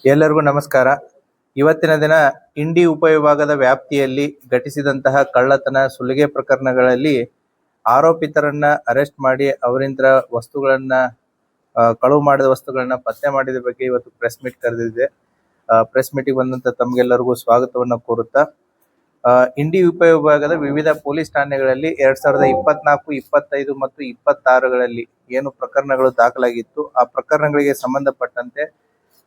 ಎಲ್ಲರಿಗೂ ನಮಸ್ಕಾರ. ಇವತ್ತಿನ ದಿನ ಇಂಡಿ ಉಪವಿಭಾಗದ ವ್ಯಾಪ್ತಿಯಲ್ಲಿ ಘಟಿಸಿದಂತಹ ಕಳ್ಳತನ, ಸುಲಿಗೆ ಪ್ರಕರಣಗಳಲ್ಲಿ ಆರೋಪಿತರನ್ನ ಅರೆಸ್ಟ್ ಮಾಡಿ ಅವರಿಂದ ವಸ್ತುಗಳನ್ನ ಕಳುವು ಮಾಡಿದ ವಸ್ತುಗಳನ್ನ ಪತ್ತೆ ಮಾಡಿದ ಬಗ್ಗೆ ಇವತ್ತು ಪ್ರೆಸ್ ಮೀಟ್ ಕರೆದಿದೆ. ಪ್ರೆಸ್ ಮೀಟಿಗೆ ಬಂದಂತ ತಮ್ಗೆಲ್ಲರಿಗೂ ಸ್ವಾಗತವನ್ನ ಕೋರುತ್ತಾ, ಇಂಡಿ ಉಪವಿಭಾಗದ ವಿವಿಧ ಪೊಲೀಸ್ ಠಾಣೆಗಳಲ್ಲಿ 2024, 25 ಮತ್ತು 26ಗಳಲ್ಲಿ ಏನು ಪ್ರಕರಣಗಳು ದಾಖಲಾಗಿತ್ತು, ಆ ಪ್ರಕರಣಗಳಿಗೆ ಸಂಬಂಧಪಟ್ಟಂತೆ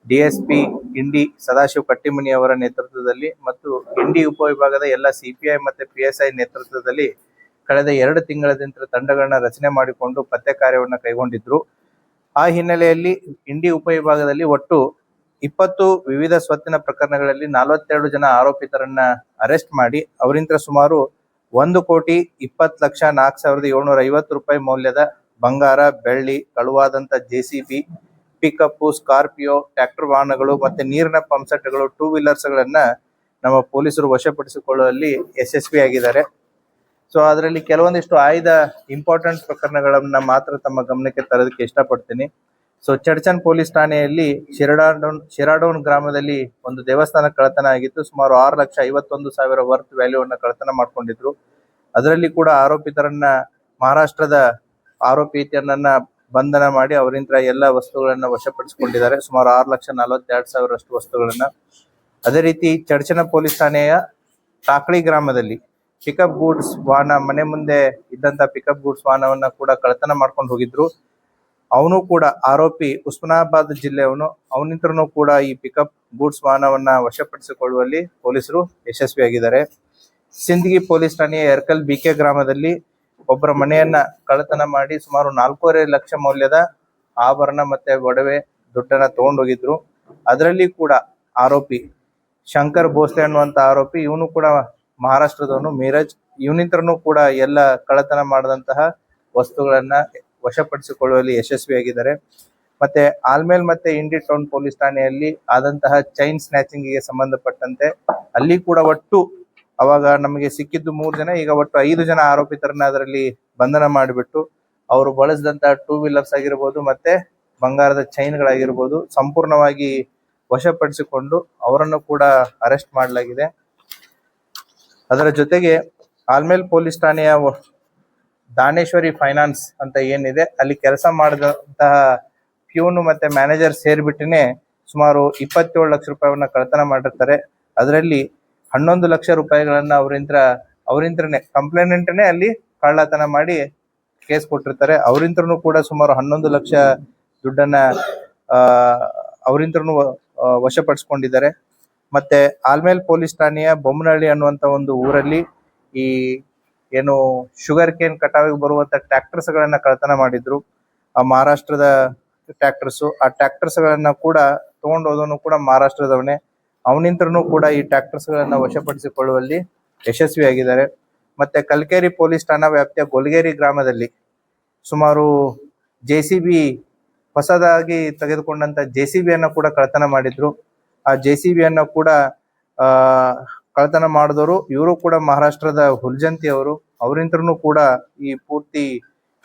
ಡಿಎಸ್ಪಿ ಇಂಡಿ ಸದಾಶಿವ ಕಟ್ಟಿಮನಿ ಅವರ ನೇತೃತ್ವದಲ್ಲಿ ಮತ್ತು ಇಂಡಿ ಉಪವಿಭಾಗದ ಎಲ್ಲ ಸಿಪಿಐ ಮತ್ತು PSI ನೇತೃತ್ವದಲ್ಲಿ ಕಳೆದ 2 ತಿಂಗಳಿಂದ ತಂಡಗಳನ್ನ ರಚನೆ ಮಾಡಿಕೊಂಡು ಪತ್ತೆ ಕಾರ್ಯವನ್ನು ಕೈಗೊಂಡಿದ್ರು. ಆ ಹಿನ್ನೆಲೆಯಲ್ಲಿ ಇಂಡಿ ಉಪವಿಭಾಗದಲ್ಲಿ ಒಟ್ಟು 20 ವಿವಿಧ ಸ್ವತ್ತಿನ ಪ್ರಕರಣಗಳಲ್ಲಿ 42 ಜನ ಆರೋಪಿತರನ್ನ ಅರೆಸ್ಟ್ ಮಾಡಿ ಅವರಿಂದ ಸುಮಾರು 1,20,04,750 ರೂಪಾಯಿ ಮೌಲ್ಯದ ಬಂಗಾರ, ಬೆಳ್ಳಿ, ಕಳುವಾದಂತ JCB, ಪಿಕಪ್, ಸ್ಕಾರ್ಪಿಯೋ, ಟ್ರ್ಯಾಕ್ಟರ್ ವಾಹನಗಳು ಮತ್ತೆ ನೀರಿನ ಪಂಪ್ ಸೆಟ್ಗಳು, 2 ವೀಲರ್ಸ್ಗಳನ್ನ ನಮ್ಮ ಪೊಲೀಸರು ವಶಪಡಿಸಿಕೊಳ್ಳುವಲ್ಲಿ ಯಶಸ್ವಿಯಾಗಿದ್ದಾರೆ. ಸೊ ಅದರಲ್ಲಿ ಕೆಲವೊಂದಿಷ್ಟು ಆಯ್ದ ಇಂಪಾರ್ಟೆಂಟ್ ಪ್ರಕರಣಗಳನ್ನ ಮಾತ್ರ ತಮ್ಮ ಗಮನಕ್ಕೆ ತರೋದಕ್ಕೆ ಇಷ್ಟಪಡ್ತೀನಿ. ಸೊ ಚಡ್ಚನ್ ಪೊಲೀಸ್ ಠಾಣೆಯಲ್ಲಿ ಶಿರಾಡೋನ್ ಗ್ರಾಮದಲ್ಲಿ ಒಂದು ದೇವಸ್ಥಾನ ಕಳ್ಳತನ ಆಗಿತ್ತು. ಸುಮಾರು 6,51,000 ವರ್ತ್ ವ್ಯಾಲ್ಯೂವನ್ನು ಕಳ್ಳತನ ಮಾಡ್ಕೊಂಡಿದ್ರು. ಅದರಲ್ಲಿ ಕೂಡ ಆರೋಪಿತರನ್ನ ಮಹಾರಾಷ್ಟ್ರದ ಆರೋಪಿತರನ್ನ ಬಂಧನ ಮಾಡಿ ಅವರಿಂದ ಎಲ್ಲ ವಸ್ತುಗಳನ್ನ ವಶಪಡಿಸಿಕೊಂಡಿದ್ದಾರೆ. ಸುಮಾರು 6,42,000 ಅಷ್ಟು ವಸ್ತುಗಳನ್ನ. ಅದೇ ರೀತಿ ಚಡ್ಚನ ಪೊಲೀಸ್ ಠಾಣೆಯ ಟಾಕಳಿ ಗ್ರಾಮದಲ್ಲಿ ಪಿಕಪ್ ಗೂಡ್ಸ್ ವಾಹನ, ಮನೆ ಮುಂದೆ ಇದ್ದಂತ ಪಿಕಪ್ ಗೂಡ್ಸ್ ವಾಹನವನ್ನ ಕೂಡ ಕಳ್ಳತನ ಮಾಡ್ಕೊಂಡು ಹೋಗಿದ್ರು. ಅವನು ಕೂಡ ಆರೋಪಿ ಉಸ್ಮಾನಾಬಾದ್ ಜಿಲ್ಲೆಯವನು. ಅವನಿಂತ್ರನು ಕೂಡ ಈ ಪಿಕಪ್ ಗೂಡ್ಸ್ ವಾಹನವನ್ನ ವಶಪಡಿಸಿಕೊಳ್ಳುವಲ್ಲಿ ಪೊಲೀಸರು ಯಶಸ್ವಿಯಾಗಿದ್ದಾರೆ. ಸಿಂದಗಿ ಪೊಲೀಸ್ ಠಾಣೆಯ ಎರ್ಕಲ್ BK ಗ್ರಾಮದಲ್ಲಿ ಒಬ್ಬರ ಮನೆಯನ್ನ ಕಳ್ಳತನ ಮಾಡಿ ಸುಮಾರು 4.5 ಲಕ್ಷ ಮೌಲ್ಯದ ಆಭರಣ ಮತ್ತೆ ಒಡವೆ, ದುಡ್ಡನ್ನ ತಗೊಂಡೋಗಿದ್ರು. ಅದರಲ್ಲಿ ಕೂಡ ಆರೋಪಿ ಶಂಕರ್ ಭೋಸ್ಲೆ ಅನ್ನುವಂತ ಆರೋಪಿ, ಇವನು ಕೂಡ ಮಹಾರಾಷ್ಟ್ರದವನು, ಮೀರಜ್. ಇವನಿಂತ್ರನು ಕೂಡ ಎಲ್ಲ ಕಳ್ಳತನ ಮಾಡಿದಂತಹ ವಸ್ತುಗಳನ್ನ ವಶಪಡಿಸಿಕೊಳ್ಳುವಲ್ಲಿ ಯಶಸ್ವಿಯಾಗಿದ್ದಾರೆ. ಮತ್ತೆ ಆಲ್ಮೇಲ್ ಮತ್ತೆ ಇಂಡಿ ಟೌನ್ ಪೊಲೀಸ್ ಠಾಣೆಯಲ್ಲಿ ಆದಂತಹ ಚೈನ್ ಸ್ನ್ಯಾಚಿಂಗ್ ಗೆ ಸಂಬಂಧಪಟ್ಟಂತೆ ಅಲ್ಲಿ ಕೂಡ ಒಟ್ಟು ಅವಾಗ ನಮಗೆ ಸಿಕ್ಕಿದ್ದು 3 ಜನ, ಈಗ ಒಟ್ಟು 5 ಜನ ಆರೋಪಿತರನ್ನ ಅದರಲ್ಲಿ ಬಂಧನ ಮಾಡಿಬಿಟ್ಟು ಅವರು ಬಳಸಿದಂತಹ 2 ವೀಲರ್ಸ್ ಆಗಿರ್ಬೋದು ಮತ್ತೆ ಬಂಗಾರದ ಚೈನ್ಗಳಾಗಿರ್ಬೋದು ಸಂಪೂರ್ಣವಾಗಿ ವಶಪಡಿಸಿಕೊಂಡು ಅವರನ್ನು ಕೂಡ ಅರೆಸ್ಟ್ ಮಾಡಲಾಗಿದೆ. ಅದರ ಜೊತೆಗೆ ಆಲ್ಮೇಲ್ ಪೊಲೀಸ್ ಠಾಣೆಯ ದಾನೇಶ್ವರಿ ಫೈನಾನ್ಸ್ ಅಂತ ಏನಿದೆ ಅಲ್ಲಿ ಕೆಲಸ ಮಾಡಿದಂತಹ ಪ್ಯೂನ್ ಮತ್ತೆ ಮ್ಯಾನೇಜರ್ ಸೇರ್ಬಿಟ್ಟಿನೇ ಸುಮಾರು 27 ಲಕ್ಷ ರೂಪಾಯಿಯನ್ನ ಕಳ್ಳತನ ಮಾಡಿರ್ತಾರೆ. ಅದರಲ್ಲಿ 11 ಲಕ್ಷ ರೂಪಾಯಿಗಳನ್ನ ಅವರಿಂತ್ರನೇ ಕಂಪ್ಲೇನೆಂಟ್ನೇ ಅಲ್ಲಿ ಕಳ್ಳತನ ಮಾಡಿ ಕೇಸ್ ಕೊಟ್ಟಿರ್ತಾರೆ. ಅವರಿಂತ್ರನು ಕೂಡ ಸುಮಾರು 11 ಲಕ್ಷ ದುಡ್ಡನ್ನ ಅವರಿಂತ್ರನು ವಶಪಡಿಸಿಕೊಂಡಿದ್ದಾರೆ. ಮತ್ತೆ ಆಲ್ಮೇಲ್ ಪೊಲೀಸ್ ಠಾಣೆಯ ಬೊಮ್ಮನಹಳ್ಳಿ ಅನ್ನುವಂತ ಒಂದು ಊರಲ್ಲಿ ಈ ಏನು ಶುಗರ್ ಕೇನ್ ಕಟಾವಿಗೆ ಬರುವಂತ ಟ್ರ್ಯಾಕ್ಟರ್ಸ್ ಗಳನ್ನ ಕಳ್ಳತನ ಮಾಡಿದ್ರು. ಆ ಮಹಾರಾಷ್ಟ್ರದ ಟ್ರ್ಯಾಕ್ಟರ್ಸ್, ಆ ಟ್ರ್ಯಾಕ್ಟರ್ಸ್ ಗಳನ್ನ ಕೂಡ ತಗೊಂಡೋದನು ಕೂಡ ಮಹಾರಾಷ್ಟ್ರದವನೇ. ಅವನಿಂತ್ರನು ಕೂಡ ಈ ಟ್ರ್ಯಾಕ್ಟರ್ಸ್ ಗಳನ್ನ ವಶಪಡಿಸಿಕೊಳ್ಳುವಲ್ಲಿ ಯಶಸ್ವಿಯಾಗಿದ್ದಾರೆ. ಮತ್ತೆ ಕಲ್ಕೇರಿ ಪೊಲೀಸ್ ಠಾಣಾ ವ್ಯಾಪ್ತಿಯ ಗೊಲ್ಗೇರಿ ಗ್ರಾಮದಲ್ಲಿ ಸುಮಾರು JCB, ಹೊಸದಾಗಿ ತೆಗೆದುಕೊಂಡಂತ JCB ಅನ್ನ ಕೂಡ ಕಳ್ಳತನ ಮಾಡಿದ್ರು. ಆ JCB ಅನ್ನ ಕೂಡ ಕಳ್ಳತನ ಮಾಡಿದವರು ಇವರು ಕೂಡ ಮಹಾರಾಷ್ಟ್ರದ ಹುಲ್ಜಂತಿ ಅವರು. ಅವರಿಂತ್ರನು ಕೂಡ ಈ ಪೂರ್ತಿ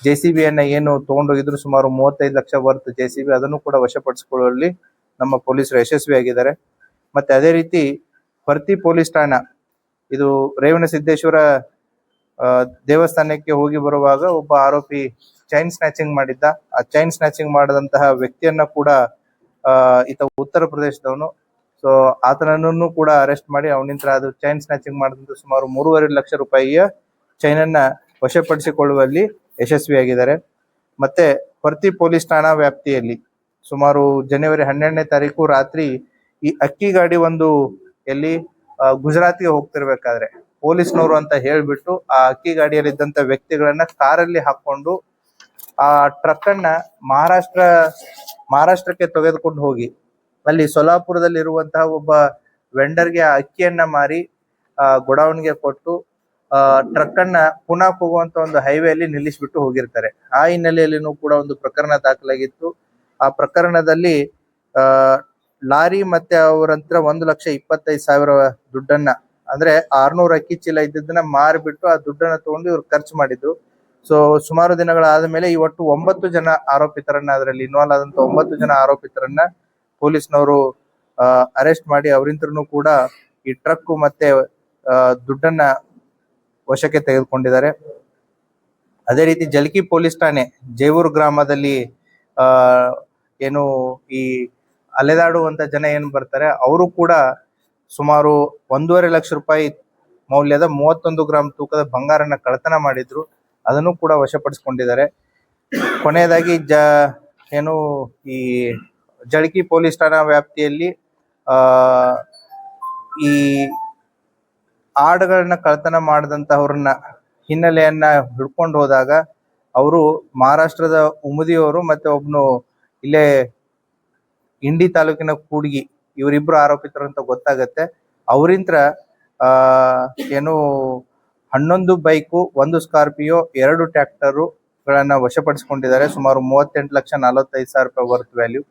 JCB ಅನ್ನ ಏನು ತಗೊಂಡೋಗಿದ್ರು ಸುಮಾರು 35 ಲಕ್ಷ ವರ್ತ್ JCB, ಅದನ್ನು ಕೂಡ ವಶಪಡಿಸಿಕೊಳ್ಳುವಲ್ಲಿ ನಮ್ಮ ಪೊಲೀಸರು ಯಶಸ್ವಿಯಾಗಿದ್ದಾರೆ. ಮತ್ತೆ ಅದೇ ರೀತಿ ಪರ್ತಿ ಪೊಲೀಸ್ ಠಾಣಾ, ಇದು ರೇವಣಸಿದ್ದೇಶ್ವರ ದೇವಸ್ಥಾನಕ್ಕೆ ಹೋಗಿ ಬರುವಾಗ ಒಬ್ಬ ಆರೋಪಿ ಚೈನ್ ಸ್ನ್ಯಾಚಿಂಗ್ ಮಾಡಿದ್ದ. ಆ ಚೈನ್ ಸ್ನ್ಯಾಚಿಂಗ್ ಮಾಡಿದಂತಹ ವ್ಯಕ್ತಿಯನ್ನ ಕೂಡ ಈತ ಉತ್ತರ ಪ್ರದೇಶದವನು. ಸೊ ಆತನನ್ನು ಕೂಡ ಅರೆಸ್ಟ್ ಮಾಡಿ ಅವನಿಂದ ಅದು ಚೈನ್ ಸ್ನ್ಯಾಚಿಂಗ್ ಮಾಡಿದಂತ ಸುಮಾರು 3.5 ಲಕ್ಷ ರೂಪಾಯಿಯ ಚೈನ್ ಅನ್ನ ವಶಪಡಿಸಿಕೊಳ್ಳುವಲ್ಲಿ ಯಶಸ್ವಿಯಾಗಿದ್ದಾರೆ. ಮತ್ತೆ ಪರ್ತಿ ಪೊಲೀಸ್ ಠಾಣಾ ವ್ಯಾಪ್ತಿಯಲ್ಲಿ ಸುಮಾರು ಜನವರಿ 12ನೇ ತಾರೀಕು ರಾತ್ರಿ ಈ ಅಕ್ಕಿ ಗಾಡಿ ಒಂದು ಎಲ್ಲಿ ಗುಜರಾತ್ಗೆ ಹೋಗ್ತಿರ್ಬೇಕಾದ್ರೆ ಪೊಲೀಸ್ನವರು ಅಂತ ಹೇಳ್ಬಿಟ್ಟು ಆ ಅಕ್ಕಿ ಗಾಡಿಯಲ್ಲಿ ಇದ್ದಂತ ವ್ಯಕ್ತಿಗಳನ್ನ ಕಾರಲ್ಲಿ ಹಾಕೊಂಡು ಆ ಟ್ರಕ್ ಅನ್ನ ಮಹಾರಾಷ್ಟ್ರಕ್ಕೆ ತೆಗೆದುಕೊಂಡು ಹೋಗಿ ಅಲ್ಲಿ ಸೊಲಾಪುರದಲ್ಲಿ ಇರುವಂತಹ ಒಬ್ಬ ವೆಂಡರ್ಗೆ ಆ ಅಕ್ಕಿಯನ್ನ ಮಾರಿ ಗೋಡೌನ್ಗೆ ಕೊಟ್ಟು ಟ್ರಕ್ ಅನ್ನ ಪುನಃ ಹೋಗುವಂತ ಒಂದು ಹೈವೇಲಿ ನಿಲ್ಲಿಸ್ಬಿಟ್ಟು ಹೋಗಿರ್ತಾರೆ. ಆ ಹಿನ್ನೆಲೆಯಲ್ಲಿನೂ ಕೂಡ ಒಂದು ಪ್ರಕರಣ ದಾಖಲಾಗಿತ್ತು. ಆ ಪ್ರಕರಣದಲ್ಲಿ ಲಾರಿ ಮತ್ತೆ ಅವರಂತ್ರ 1,25,000 ದುಡ್ಡನ್ನ, ಅಂದ್ರೆ 600 ಅಕ್ಕಿ ಚೀಲ ಇದ್ದದನ್ನ ಮಾರಿಬಿಟ್ಟು ಆ ದುಡ್ಡನ್ನ ತಗೊಂಡು ಇವ್ರು ಖರ್ಚು ಮಾಡಿದ್ರು. ಸೊ ಸುಮಾರು ದಿನಗಳಾದ ಮೇಲೆ ಈ ಒಟ್ಟು 9 ಜನ ಆರೋಪಿತರನ್ನ, ಅದರಲ್ಲಿ ಇನ್ವಾಲ್ವ್ ಆದಂತ 9 ಜನ ಆರೋಪಿತರನ್ನ ಪೊಲೀಸ್ನವರು ಅರೆಸ್ಟ್ ಮಾಡಿ ಅವರಿಂತ್ರನು ಕೂಡ ಈ ಟ್ರಕ್ ಮತ್ತೆ ದುಡ್ಡನ್ನ ವಶಕ್ಕೆ ತೆಗೆದುಕೊಂಡಿದ್ದಾರೆ. ಅದೇ ರೀತಿ ಜಲ್ಕಿ ಪೊಲೀಸ್ ಠಾಣೆ ಜೇವೂರು ಗ್ರಾಮದಲ್ಲಿ ಏನು ಈ ಅಲೆದಾಡುವಂತ ಜನ ಏನು ಬರ್ತಾರೆ ಅವರು ಕೂಡ ಸುಮಾರು 1.5 ಲಕ್ಷ ರೂಪಾಯಿ ಮೌಲ್ಯದ 31 ಗ್ರಾಂ ತೂಕದ ಬಂಗಾರನ ಕಳ್ಳತನ ಮಾಡಿದ್ರು. ಅದನ್ನು ಕೂಡ ವಶಪಡಿಸಿಕೊಂಡಿದ್ದಾರೆ. ಕೊನೆಯದಾಗಿ ಏನು ಈ ಜಳಕಿ ಪೊಲೀಸ್ ಠಾಣಾ ವ್ಯಾಪ್ತಿಯಲ್ಲಿ ಈ ಆಡುಗಳನ್ನ ಕಳ್ಳತನ ಮಾಡಿದಂತವ್ರನ್ನ ಹಿನ್ನೆಲೆಯನ್ನ ಹಿಡ್ಕೊಂಡು ಹೋದಾಗ ಅವರು ಮಹಾರಾಷ್ಟ್ರದ ಉಮದಿಯವರು ಮತ್ತೆ ಒಬ್ನು ಇಲ್ಲೇ ಇಂಡಿ ತಾಲೂಕಿನ ಕೂಡ್ಗಿ ಇವರಿಬ್ರು ಆರೋಪಿತರು ಅಂತ ಗೊತ್ತಾಗತ್ತೆ. ಅವರಿಂತ್ರ ಏನು 11 ಬೈಕು, 1 ಸ್ಕಾರ್ಪಿಯೋ, 2 ಟ್ರ್ಯಾಕ್ಟರು ಗಳನ್ನ ವಶಪಡಿಸಿಕೊಂಡಿದ್ದಾರೆ. ಸುಮಾರು 38,45,000 ರೂಪಾಯಿ ವರ್ತ್ ವ್ಯಾಲ್ಯೂ.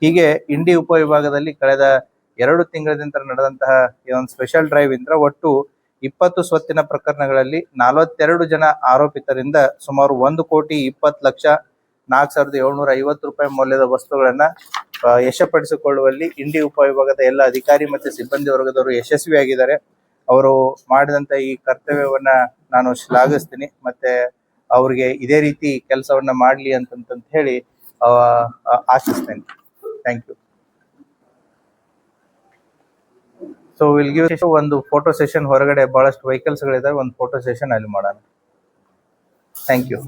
ಹೀಗೆ ಇಂಡಿ ಉಪವಿಭಾಗದಲ್ಲಿ ಕಳೆದ 2 ತಿಂಗಳಿಂದ ನಡೆದಂತಹ ಈ ಒಂದು ಸ್ಪೆಷಲ್ ಡ್ರೈವ್ ಇಂದ ಒಟ್ಟು 20 ಸ್ವತ್ತಿನ ಪ್ರಕರಣಗಳಲ್ಲಿ 42 ಜನ ಆರೋಪಿತರಿಂದ ಸುಮಾರು 1,20,40,750 ರೂಪಾಯಿ ಮೌಲ್ಯದ ವಸ್ತುಗಳನ್ನ ಯಶಪಡಿಸಿಕೊಳ್ಳುವಲ್ಲಿ ಇಂಡಿ ಉಪವಿಭಾಗದ ಎಲ್ಲ ಅಧಿಕಾರಿ ಮತ್ತೆ ಸಿಬ್ಬಂದಿ ವರ್ಗದವರು ಯಶಸ್ವಿಯಾಗಿದ್ದಾರೆ. ಅವರು ಮಾಡಿದಂತ ಈ ಕರ್ತವ್ಯವನ್ನ ನಾನು ಶ್ಲಾಘಿಸ್ತೀನಿ. ಮತ್ತೆ ಅವ್ರಿಗೆ ಇದೇ ರೀತಿ ಕೆಲಸವನ್ನ ಮಾಡ್ಲಿ ಅಂತ ಹೇಳಿ ಆಶಿಸ್ತೇನೆ. Thank you. So will give ಒಂದು ಫೋಟೋ ಸೆಷನ್. ಹೊರಗಡೆ ಬಹಳಷ್ಟು ವೆಹಿಕಲ್ಸ್ ಗಳಿದಾವೆ, ಒಂದು ಫೋಟೋ ಸೆಷನ್ ಅಲ್ಲಿ ಮಾಡೋಣ. Thank you.